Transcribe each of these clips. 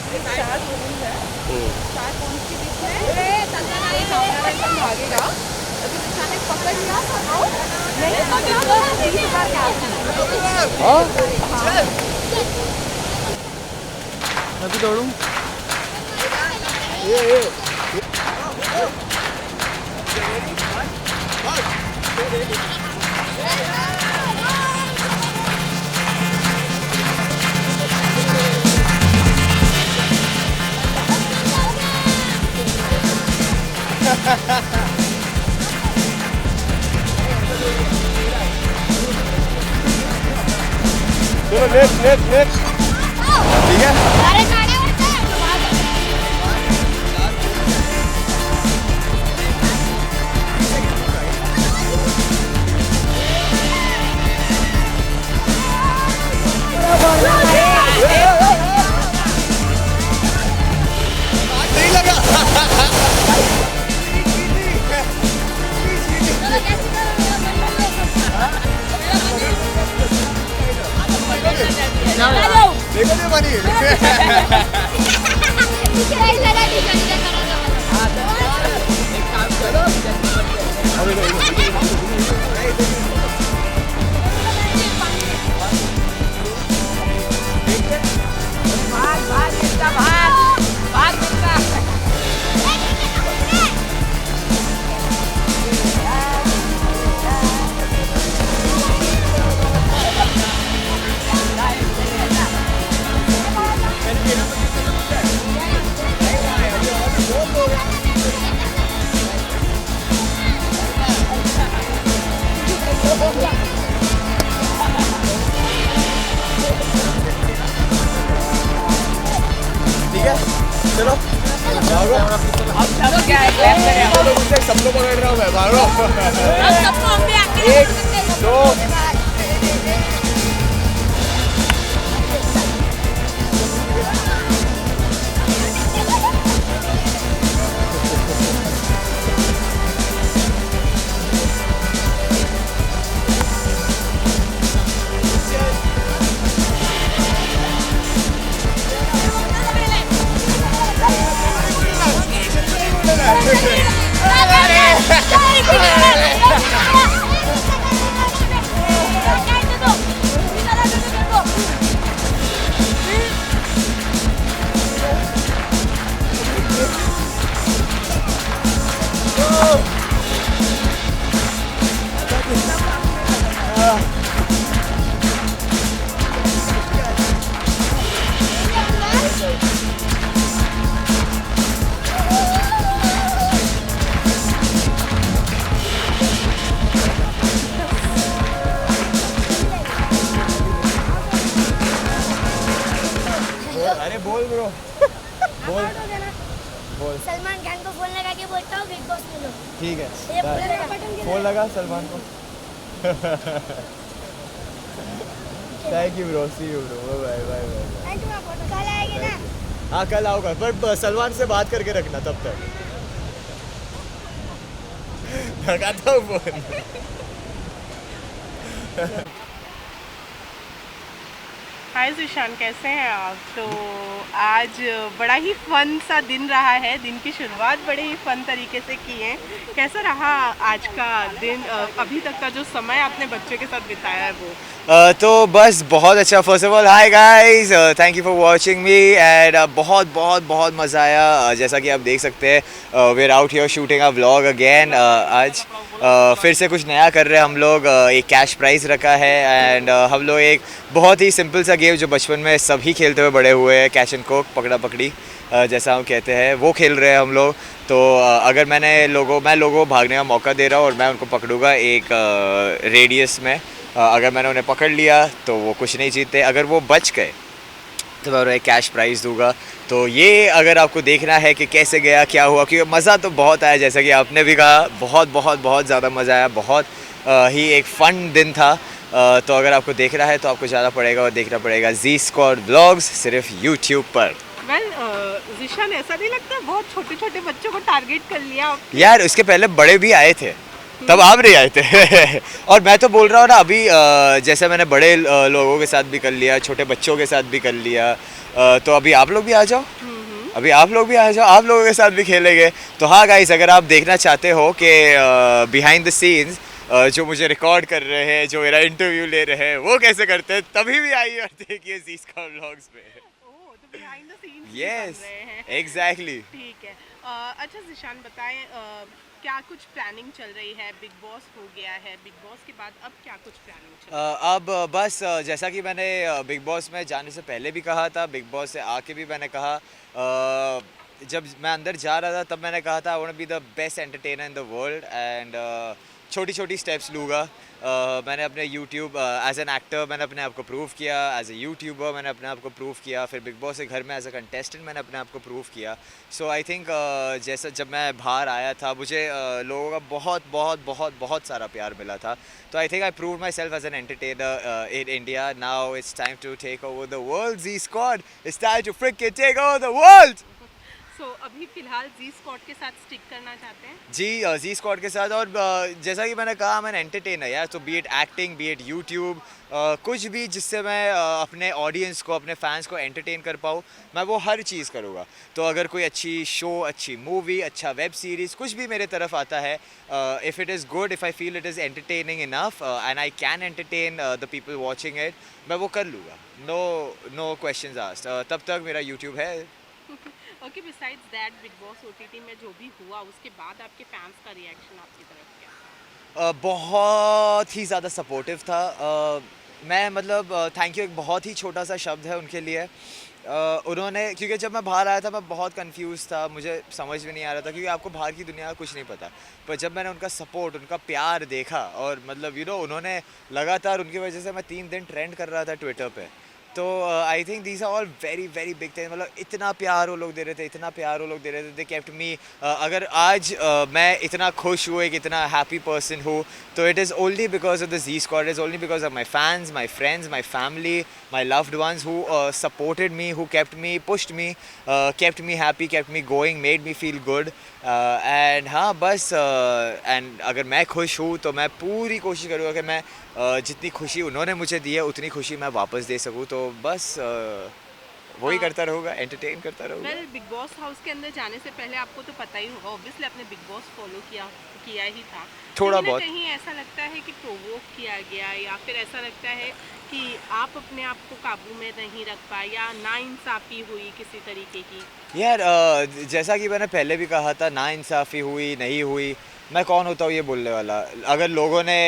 एक चार जोड़ी है, चार पॉइंट के बीच में एक सामने एकदम भागेगा। अगर अचानक पकड़ लिया तो नहीं पकड़ा तो 20,000 कैश। हाँ हाँ मैं भी दौड़ूं। चलो नेक्स्ट नेक्स्ट नेक्स्ट। ठीक है नहीं लगा। देखो नहीं बनी। ठीक है चलो भागो। सबको पकड़ रहा हूँ मैं, भागो। एक दो अरे बोल ब्रो बोल बोल। सलमान खान को फोन लगा के बोलता हूँ बिग बॉस में लो। ठीक ये है फोन लगा सलमान को। Thank you bro, see you bro, bye bye bye. कल आएगी ना? हाँ कल आऊँगा, पर सलमान से बात करके रखना तब तक। लगाता हूँ फोन। हाय जिशान, कैसे हैं आप? तो आज बड़ा ही फन सा दिन रहा है। दिन की शुरुआत बड़े ही फन तरीके से की है। कैसा रहा आज का दिन? अभी तक का जो समय आपने बच्चों के साथ बिताया है वो? तो बस बहुत अच्छा। First of all hi guys, thank you for watching me and बहुत बहुत बहुत मज़ा आया। जैसा कि आप देख सकते हैं we are out here shooting a vlog again. आज फिर से कुछ नया कर रहे हैं हम लोग। एक कैश प्राइज़ रखा है एंड हम लोग एक बहुत ही सिंपल सा गेम जो बचपन में सभी खेलते हुए बड़े हुए हैं, कैच एंड कोक, पकड़ा पकड़ी जैसा हम कहते हैं, वो खेल रहे हैं हम लोग। तो अगर मैं लोगों को भागने का मौका दे रहा हूँ और मैं उनको पकड़ूंगा एक रेडियस में, अगर मैंने उन्हें पकड़ लिया तो वो कुछ नहीं जीतते। अगर वो बच गए तो मैं उन्हें एक कैश प्राइज़ दूंगा। तो ये अगर आपको देखना है कि कैसे गया, क्या हुआ, क्योंकि मज़ा तो बहुत आया, जैसा कि आपने भी कहा, बहुत बहुत बहुत ज़्यादा मज़ा आया। बहुत ही एक फ़न दिन था। तो अगर आपको देखना है तो आपको जाना पड़ेगा और देखना पड़ेगा जी स्क्वाड व्लॉग्स, सिर्फ यूट्यूब पर। जिशान, ऐसा नहीं लगता बहुत छोटे छोटे बच्चों को टारगेट कर लिया? यार उसके पहले बड़े भी आए थे, तब आप नहीं आए थे। और मैं तो बोल रहा हूँ ना, अभी जैसे मैंने बड़े लोगों के साथ भी कर लिया, छोटे बच्चों के साथ भी कर लिया, तो अभी आप लोग भी आ जाओ, अभी आप लोग भी आ जाओ, आप लोगों के साथ भी खेलेंगे। तो हाँ गाइस, अगर आप देखना चाहते हो कि बिहाइंड द सीन्स जो मुझे रिकॉर्ड कर रहे हैं, जो मेरा इंटरव्यू ले रहे हैं, वो कैसे करते हैं, तभी भी आइए और देखिए ज़ीस्का व्लॉग्स में। ओह, तो बिहाइंड द सीन्स भी यस, बन रहे हैं। एग्जैक्टली। ठीक है। अच्छा ज़ीशान बताएं, क्या कुछ प्लानिंग चल रही है? बिग बॉस हो गया है, बिग बॉस के बाद अब क्या कुछ प्लानिंग चल रही है? अब बस जैसा कि मैंने बिग बॉस में जाने से पहले भी कहा था, बिग बॉस से आके भी मैंने कहा, जब मैं अंदर जा रहा था तब मैंने कहा था I want be the best entertainer in the world and छोटी छोटी स्टेप्स लूँगा। मैंने अपने यूट्यूब एज एन एक्टर मैंने अपने आप को प्रूव किया, एज ए यूट्यूबर मैंने अपने आप को प्रूव किया, फिर बिग बॉस के घर में एज अ कंटेस्टेंट मैंने अपने आप को प्रूव किया। सो आई थिंक जैसा जब मैं बाहर आया था मुझे लोगों का बहुत बहुत बहुत बहुत सारा प्यार मिला था। तो I think I prove myself as an entertainer in India. Now it's time to take over the world, Z squad, it's time to freaking take over the world. So अभी फिलहाल जी स्क्वाड के साथ stick करना चाहते हैं? जी, जी squad के साथ। और जैसा कि मैंने कहा, मैं एंटरटेनर यार, तो B it acting, B it YouTube, कुछ भी जिससे मैं अपने ऑडियंस को, अपने फैंस को एंटरटेन कर पाऊँ, मैं वो हर चीज़ करूँगा। तो अगर कोई अच्छी शो, अच्छी मूवी, अच्छा वेब सीरीज़ कुछ भी मेरे तरफ आता है, if it is good, if I feel it is entertaining enough and I can entertain the people watching it, मैं वो कर लूँगा। No questions asked. तब तक मेरा यूट्यूब है। Okay, besides that Bigg Boss OTT में जो भी हुआ उसके बाद आपके फैंस का रिएक्शन आपकी तरफ क्या था? बहुत ही ज़्यादा सपोर्टिव था। मैं मतलब थैंक यू एक बहुत ही छोटा सा शब्द है उनके लिए। उन्होंने, क्योंकि जब मैं बाहर आया था मैं बहुत कंफ्यूज था, मुझे समझ में नहीं आ रहा था, क्योंकि आपको बाहर की दुनिया का कुछ नहीं पता। पर जब मैंने उनका सपोर्ट, उनका प्यार देखा, और मतलब उन्होंने लगातार, उनकी वजह से मैं 3 दिन ट्रेंड कर रहा था ट्विटर पे। तो I think these are all very very big thing. मतलब इतना प्यार वो लोग दे रहे थे, इतना प्यार वो लोग दे रहे थे, दे केप्ट मी। अगर आज मैं इतना खुश हूँ, एक इतना हैप्पी पर्सन हूँ, तो it is only because of the G squad, is only because of my fans, my friends, my family, my loved ones who supported me, who kept me, pushed me, kept me happy, kept me going, made me feel good. And हाँ बस, and अगर मैं खुश हूँ तो मैं पूरी कोशिश करूँगा कि मैं जितनी खुशी उन्होंने मुझे दी है उतनी खुशी मैं वापस दे सकूँ। तो बस वही करता रहूँगा, एंटरटेन करता रहूँगा। वेल, बिग बॉस हाउस के अंदर जाने से पहले आपको तो पता ही होगा, ऑब्वियसली आपने बिग बॉस फॉलो किया ही था। थोड़ा कहीं ना बहुत। कहीं ऐसा लगता है कि प्रोवोक किया गया, या फिर ऐसा लगता है कि आप अपने आप को काबू में नहीं रख पाए, या नाइंसाफ़ी हुई किसी तरीके की? यार जैसा कि मैंने पहले भी कहा था, नाइंसाफ़ी हुई नहीं हुई, मैं कौन होता हूँ ये बोलने वाला। अगर लोगों ने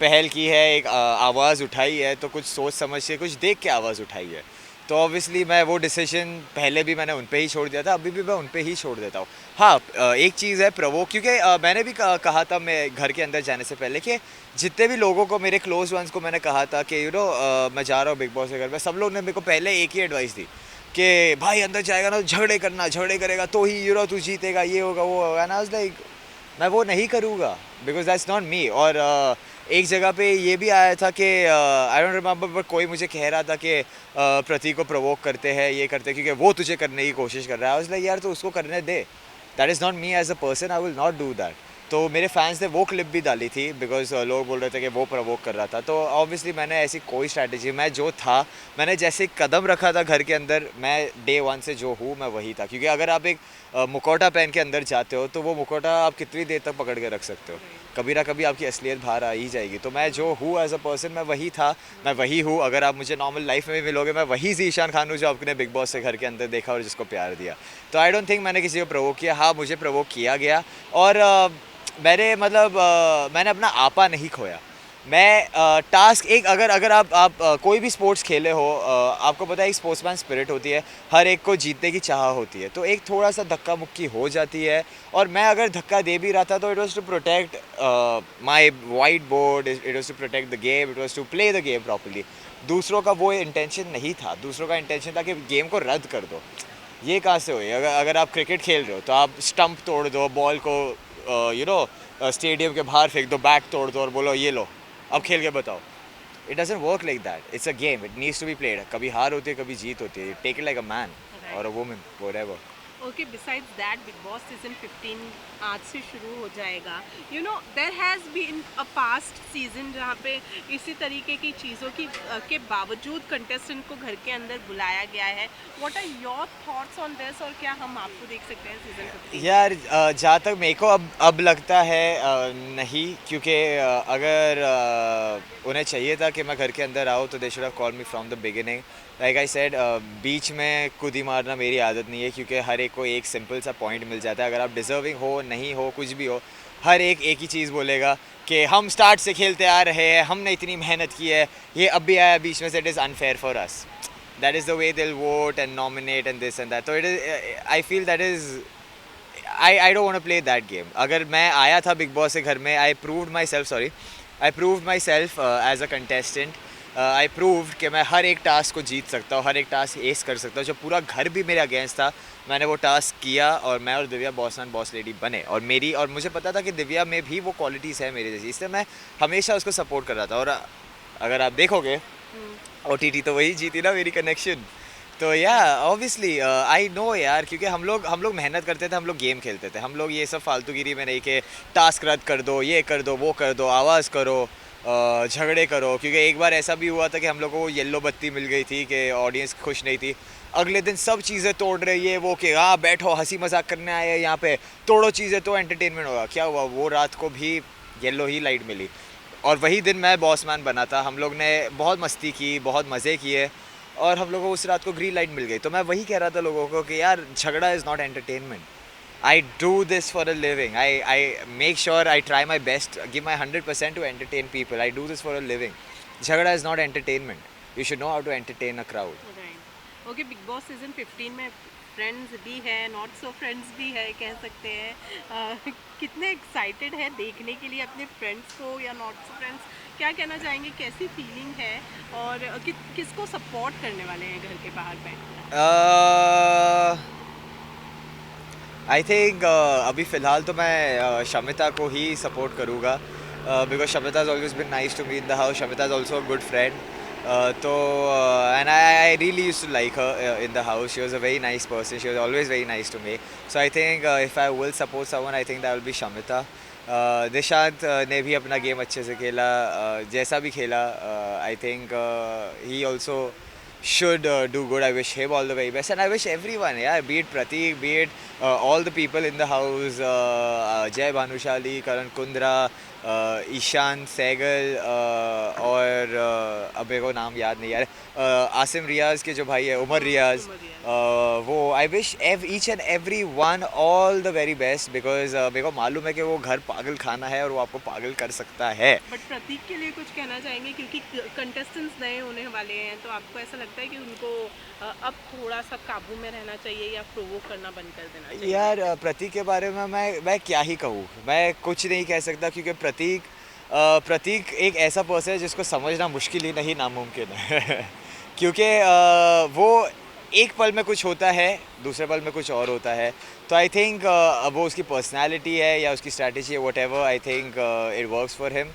पहल की है, एक आवाज़ उठाई है, तो कुछ सोच समझ के, कुछ देख के आवाज़ उठाई है। तो ऑब्वियसली मैं वो डिसीजन पहले भी मैंने उन पे ही छोड़ दिया था, अभी भी मैं उन पे ही छोड़ देता हूँ। हाँ, एक चीज़ है प्रोवोक, क्योंकि मैंने भी कहा था मैं घर के अंदर जाने से पहले कि जितने भी लोगों को, मेरे क्लोज वंस को मैंने कहा था कि मैं जा रहा हूँ बिग बॉस के घर में, सब लोग ने मेरे को पहले एक ही एडवाइस दी कि भाई अंदर जाएगा ना तो झगड़े करना, झगड़े करेगा तो ही तू जीतेगा, ये होगा वो होगा ना। लाइक मैं वो नहीं करूँगा, बिकॉज दैट्स नॉट मी। और एक जगह पे ये भी आया था कि आई डोंट रिमेंबर, बट कोई मुझे कह रहा था कि प्रतीक को प्रोवोक करते हैं, ये करते हैं क्योंकि वो तुझे करने की कोशिश कर रहा है। लाइक यार तो उसको करने दे, that is not me as a person, I will not do that. तो मेरे फैंस ने वो क्लिप भी डाली थी, बिकॉज लोग बोल रहे थे कि वो प्रोवोक कर रहा था। तो ऑब्वियसली मैंने ऐसी कोई स्ट्रैटेजी, मैं जो था, मैंने जैसे कदम रखा था घर के अंदर, मैं डे 1 से जो हूँ मैं वही था। क्योंकि अगर आप एक मुखौटा पहन के अंदर जाते हो तो वो मुखौटा आप कितनी देर तक पकड़ के रख सकते हो, कभी ना कभी आपकी असलियत बाहर आ ही जाएगी। तो मैं जो हूँ एज अ पर्सन, मैं वही था, मैं वही हूँ। अगर आप मुझे नॉर्मल लाइफ में भी मिलोगे, मैं वही ज़ीशान खान हूँ जो आपने बिग बॉस से घर के अंदर देखा और जिसको प्यार दिया। तो आई डोंट थिंक मैंने किसी को प्रोवोक किया। हाँ, मुझे प्रोवोक किया गया, और मैंने मैंने अपना आपा नहीं खोया। मैं टास्क एक, अगर आप कोई भी स्पोर्ट्स खेले हो, आपको पता है एक स्पोर्ट्समैन स्पिरिट होती है, हर एक को जीतने की चाह होती है। तो एक थोड़ा सा धक्का मुक्की हो जाती है, और मैं अगर धक्का दे भी रहा था तो it was to protect my whiteboard, it was to protect the game, it was to play the game properly. दूसरों का वो इंटेंशन नहीं था, दूसरों का इंटेंशन था कि गेम को रद्द कर दो। ये कहाँ से हुई? अगर आप क्रिकेट खेल रहे हो तो आप स्टंप तोड़ दो, बॉल को स्टेडियम के बाहर फेंक दो, बैट तोड़ दो और बोलो ये लो अब खेल के बताओ। It doesn't work like that, it's a game, it needs to be played. कभी हार होती है, कभी जीत होती है, take it like a man or a woman, whatever. Okay, besides that Bigg Boss season 15 आज से शुरू हो जाएगा। You know there has been a past season जहाँ पे इसी तरीके की चीज़ों की के बावजूद कंटेस्टेंट को घर के अंदर बुलाया गया है। What are your thoughts on this, और क्या हम आपको देख सकते हैं सीजन 15? यार जहाँ तक मेरे को अब लगता है नहीं, क्योंकि अगर उन्हें चाहिए था कि मैं घर के अंदर आऊँ तो they should have call me from the beginning. Like I said, बीच में कूदी मारना मेरी आदत नहीं है, क्योंकि हर एक को एक सिंपल सा पॉइंट मिल जाता है। अगर आप डिजर्विंग हो नहीं हो कुछ भी हो, हर एक ही चीज़ बोलेगा कि हम स्टार्ट से खेलते आ रहे हैं, हमने इतनी मेहनत की है, ये अब भी आया बीच में से, it is unfair for us. That is the way they'll vote and nominate and this and that. So it is, I feel that is, I don't want to play that game. अगर मैं आया था big boss से घर में, I proved myself, sorry, I proved myself as a contestant. I proved कि मैं हर एक टास्क को जीत सकता हूँ, हर एक टास्क एस कर सकता हूँ। जब पूरा घर भी मेरे अगेंस्ट था, मैंने वो टास्क किया और मैं और Divya boss man boss lady बने। और मुझे पता था कि दिव्या में भी वो क्वालिटीज़ है मेरे जैसी, इसलिए मैं हमेशा उसको सपोर्ट कर रहा था। और अगर आप देखोगे OTT तो वही जीती ना, मेरी कनेक्शन। तो या ऑब्वियसली आई नो यार, क्योंकि हम लोग मेहनत करते थे, हम लोग गेम खेलते थे, हम लोग ये सब फालतूगिरी में नहीं कि टास्क रद्द कर दो, ये कर दो, वो कर दो, आवाज़ करो, झगड़े करो। क्योंकि एक बार ऐसा भी हुआ था कि हम लोगों को येलो बत्ती मिल गई थी कि ऑडियंस खुश नहीं थी। अगले दिन सब चीज़ें तोड़ रही है वो, कि हाँ बैठो हंसी मजाक करने आए हैं यहाँ पे, तोड़ो चीज़ें तो एंटरटेनमेंट होगा। क्या हुआ, वो रात को भी येलो ही लाइट मिली। और वही दिन मैं बॉस मैन बना था, हम लोग ने बहुत मस्ती की, बहुत मज़े किए, और हम लोगों को उस रात को ग्रीन लाइट मिल गई। तो मैं वही कह रहा था लोगों को कि यार झगड़ा is not entertainment. I do this for a living, I make sure I try my best, give my 100% to entertain people. I do this for a living. झगड़ा is not entertainment, you should know how to entertain a crowd. Right. Okay, Bigg Boss season 15 में friends भी है, not so friends भी है कह सकते हैं। कितने एक्साइटेड है देखने के लिए अपने फ्रेंड्स को या नॉट सो फ्रेंड्स? क्या कहना चाहेंगे, कैसी फीलिंग है, और किसको सपोर्ट करने वाले हैं घर के बाहर बैठ? आई थिंक अभी फ़िलहाल तो मैं शमिता को ही सपोर्ट करूँगा, because Shamita is always been nice to me in the house. Shamita is also a good friend. तो and I really used to like her in the house. She was a very nice person, she was always very nice to me. So I think if I will support someone, I think that will be Shamita. Nishant ने भी अपना game अच्छे से खेला, जैसा भी खेला। I think he also should do good. I wish him all the very best, and I wish everyone, yeah, be it Pratik, be it all the people in the house, Jay Bhanushali, Karan Kundra, Ishaan Sehgal, और अब मेरे को नाम याद नहीं यार, आसिम रियाज के जो भाई है, उमर रियाज, वो I wish each and every one all the very best, because मेरे को मालूम है कि वो घर पागल खाना है और वो आपको पागल कर सकता है। बट प्रतीक के लिए कुछ कहना चाहेंगे, क्योंकि कंटेस्टेंट्स नए होने वाले हैं, तो आपको ऐसा लगता है कि उनको अब थोड़ा सा काबू में रहना चाहिए या प्रोवोक करना बंद कर देना चाहिए? यार प्रतीक के बारे में मैं क्या ही कहूँ, मैं कुछ नहीं कह सकता, क्योंकि प्रतीक एक ऐसा पर्सन है जिसको समझना मुश्किल ही नहीं नामुमकिन है। क्योंकि वो एक पल में कुछ होता है, दूसरे पल में कुछ और होता है। तो आई थिंक वो उसकी पर्सनैलिटी है या उसकी स्ट्रैटेजी है, what ever, I think it works for him.